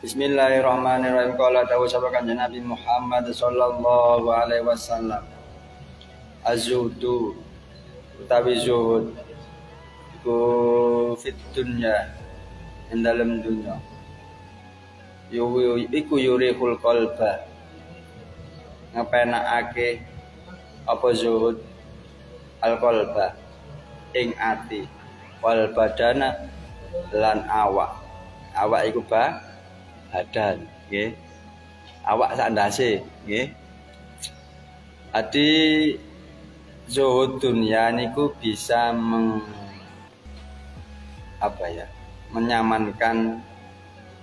Bismillahirrahmanirrahim. Qala ta'ala sabakan Nabi Muhammad sallallahu alaihi wasallam. Az-zuhdu utawi zuhud iku fit dunya ing dalem dunya. Iku yurihul qalba. Ngepenakake apa zuhud al qalba ing ati wal badana lan awak. Awak iku badan, nggih. Awak sak ndase, nggih. Adi zuhud dunia niku bisa menyamankan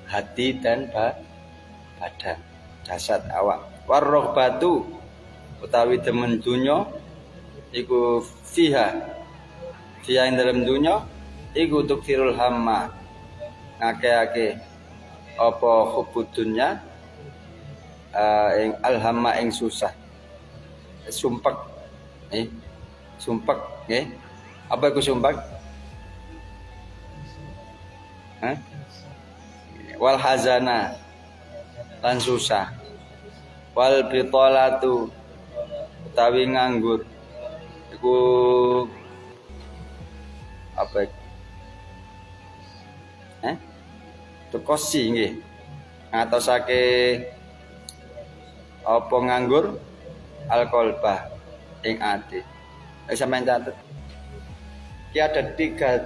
hati dan badan, jasad awak. Warrohbatu utawi demen dunya iku fiha ing dalam dunya iku tukfirul hamma ngake-ake apa hubbud dunya ing alhamma ing susah sumpek sumpek nggih. Apa iku sumpek? Wal hazana lan susah. Wal bitolatu utawi nganggur iku apa tekosi nggih ngatosake apa nganggur alkolbah ing ati. Sampeyan catet. Ki ada tiga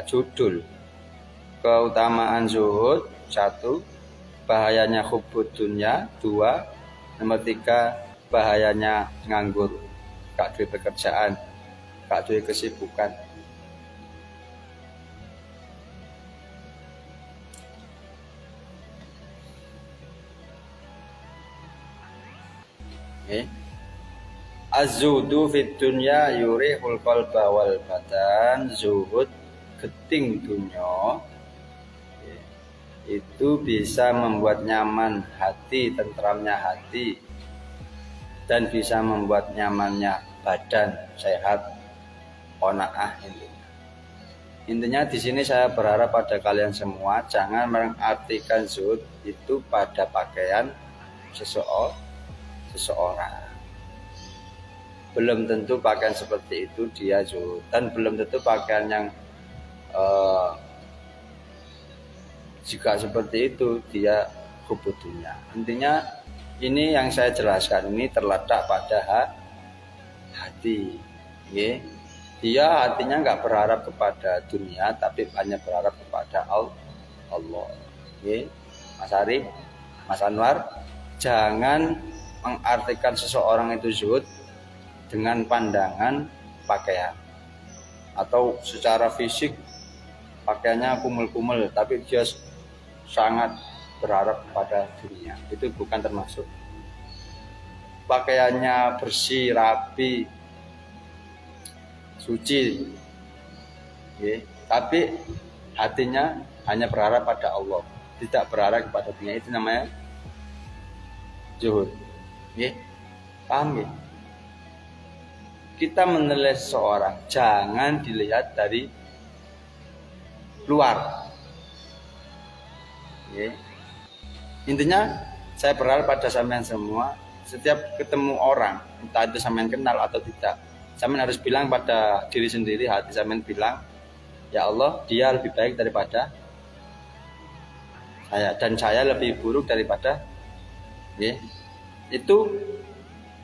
judul keutamaan zuhud. 1, bahayanya hubbud dunya. 2, nomor 3, bahayanya nganggur, gak duwe pekerjaan, gak duwe kesibukan. Az-zuhdu fid dunya yurihul qalba wal badan. Zuhud geting dunya itu bisa membuat nyaman hati, tentramnya hati, dan bisa membuat nyamannya badan, sehat, qanaah. Intinya di sini saya berharap pada kalian semua jangan mengartikan zuhud itu pada pakaian seseorang. Belum tentu pakaian seperti itu dia zuhud, dan belum tentu pakaian yang jika seperti itu dia hubbud dunya. Intinya ini yang saya jelaskan ini terletak pada hati, nggih. Dia hatinya nggak berharap kepada dunia, tapi hanya berharap kepada Allah. Nggih. Mas Arif, Mas Anwar, jangan mengartikan seseorang itu zuhud dengan pandangan pakaian atau secara fisik pakaiannya kumel-kumel, tapi dia sangat berharap pada dirinya. Itu bukan termasuk. Pakaiannya bersih, rapi, suci, tapi hatinya hanya berharap pada Allah, tidak berharap kepada dunia. Itu namanya zuhud. Paham ya? Kita menilai seseorang jangan dilihat dari luar. Intinya saya berharap pada sampean semua, setiap ketemu orang, entah itu sampean kenal atau tidak, sampean harus bilang pada diri sendiri, hati sampean bilang, ya Allah, dia lebih baik daripada saya, dan saya lebih buruk daripada itu.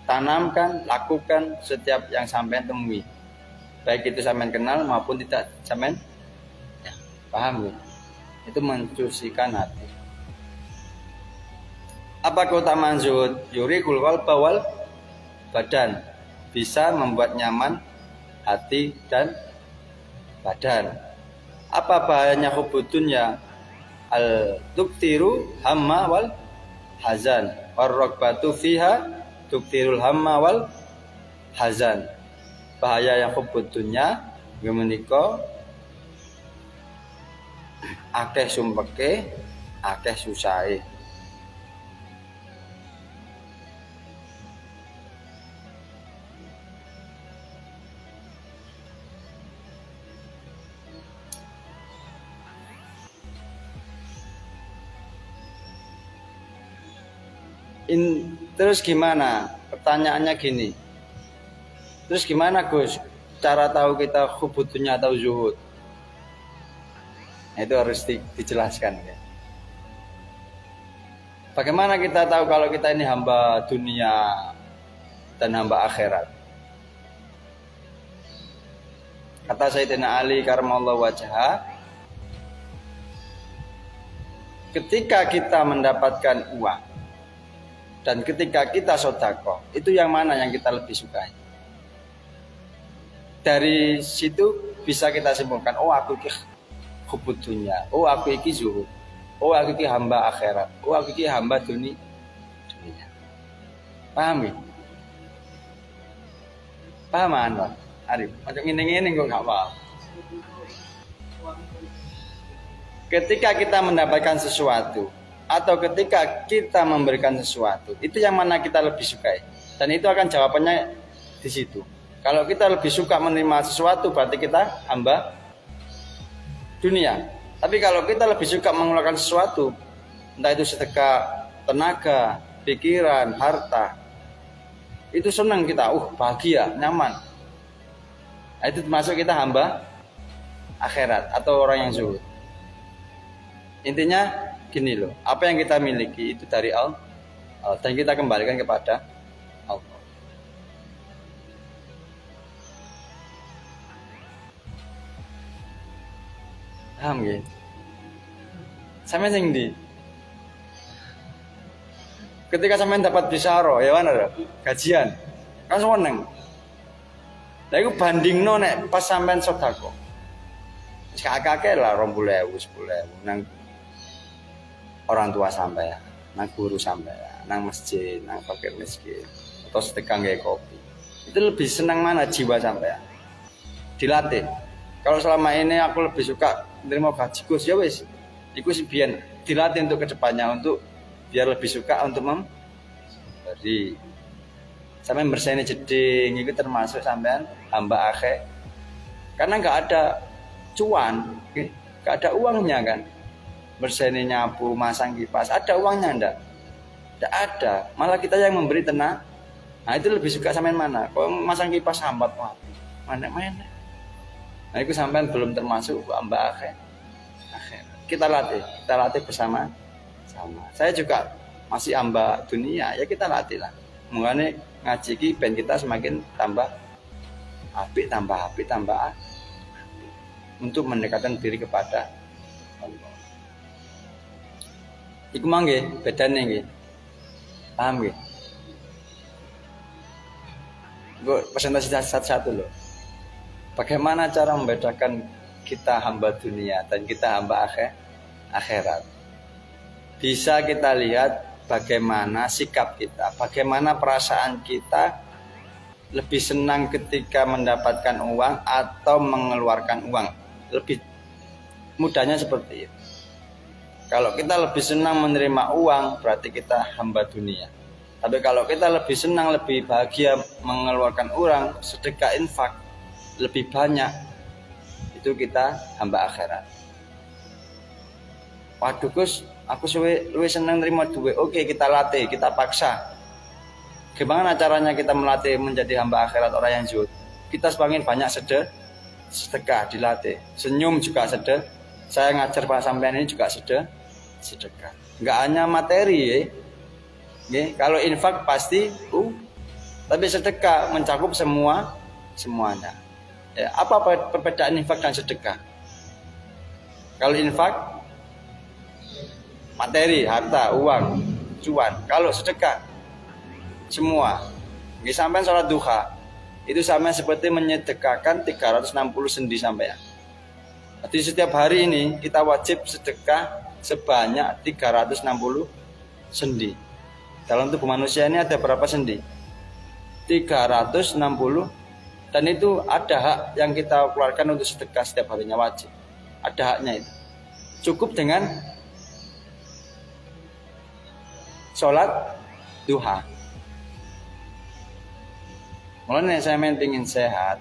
Tanamkan, lakukan setiap yang sampean temui, baik itu sampean kenal maupun tidak sampean paham ya? Itu mencucikan hati. Apa keutamaan zuhud? Yurihul qalba wal badan, bisa membuat nyaman hati dan badan. Apa bahayanya hubbud dunya? Al tuktiru hamma wal hazan. Warrogbatu fiha tuktirul hamma wal hazan. Bahaya yang hubbud dunya menika akeh sumpeke, akeh susahe. Terus gimana? Pertanyaannya gini. Terus gimana Gus? Cara tahu kita hubud dunya atau zuhud? Nah, itu harus dijelaskan. Ya. Bagaimana kita tahu kalau kita ini hamba dunia dan hamba akhirat? Kata Sayyidina Ali karramallahu wajhah, ketika kita mendapatkan uang dan ketika kita sedekah, itu yang mana yang kita lebih sukai? Dari situ bisa kita simpulkan, oh aku iki hubud dunya, oh aku iki zuhud, oh aku iki hamba akhirat, oh aku iki hamba dunia. Paham ya? Paham Anwar? Arif, macam ngene-ngene kok gak paham. Ketika kita mendapatkan sesuatu atau ketika kita memberikan sesuatu, itu yang mana kita lebih sukai? Dan itu akan jawabannya di situ. Kalau kita lebih suka menerima sesuatu, berarti kita hamba dunia. Tapi kalau kita lebih suka mengeluarkan sesuatu, entah itu sedekah, tenaga, pikiran, harta, itu senang kita, bahagia, nyaman. Nah, itu termasuk kita hamba akhirat atau orang yang zuhud. Intinya gini loh, apa yang kita miliki itu dari Allah dan kita kembalikan kepada Allah. Paham ya? Sampai sing ndi? Ketika sampean dapat bisyara, ya mana gajian. Kan seneng. Lah iku bandingno nek pas sampean sedekah. Wis kakek lah 20.000, 10.000 nang orang tua sampean, nang guru sampean, nang masjid, nang fakir miskin, atau sedekah nggae kopi. Itu lebih senang mana jiwa sampean? Dilatih. Kalau selama ini aku lebih suka menerima gaji Gus, ya wis. Iku sih biyen dilatih untuk kedepannya untuk biar lebih suka untuk memberi. Sampai bersihnya jeding itu termasuk sampean hamba akhir. Karena nggak ada cuan, nggak ada uangnya kan. Bersihnya nyapu, masang kipas, ada uangnya enggak? Enggak ada. Malah kita yang memberi tenang. Nah itu lebih suka sampean mana? Kok masang kipas hambat mana? Nah itu sampean belum termasuk hamba akhir. Kita latih bersama sama. Saya juga masih hamba dunia, ya kita latih lah. Mulanya ngaji ki ben kita semakin tambah apik untuk mendekatkan diri kepada Allah. Iku mangke bedane nggih. Paham nggih? Gue presentasi satu-satu loh. Bagaimana cara membedakan kita hamba dunia dan kita hamba akhirat? Bisa kita lihat bagaimana sikap kita, bagaimana perasaan kita lebih senang ketika mendapatkan uang atau mengeluarkan uang. Lebih mudahnya seperti itu. Kalau kita lebih senang menerima uang, berarti kita hamba dunia. Tapi kalau kita lebih senang, lebih bahagia mengeluarkan uang, sedekah infak lebih banyak, itu kita hamba akhirat. Waduh Gus, aku lebih senang nerima duit. Oke, kita latih, kita paksa. Gimana caranya kita melatih menjadi hamba akhirat orang yang zuhud? Kita semakin banyak sedekah dilatih. Senyum juga sedekah. Saya ngajar Pak sampean ini juga sedekah. Enggak hanya materi ya. Kalau infak pasti tapi sedekah mencakup semuanya. Ya, apa perbedaan infak dan sedekah? Kalau infak materi, harta, uang, cuan. Kalau sedekah semua. Sampai sholat duha itu sama seperti menyedekahkan 360 sendi sampai ya. Jadi setiap hari ini kita wajib sedekah sebanyak 360 sendi. Dalam tubuh manusia ini ada berapa sendi? 360. Dan itu ada hak yang kita keluarkan untuk sedekah setiap harinya, wajib. Ada haknya itu. Cukup dengan sholat duha. Mulanya saya pengen sehat,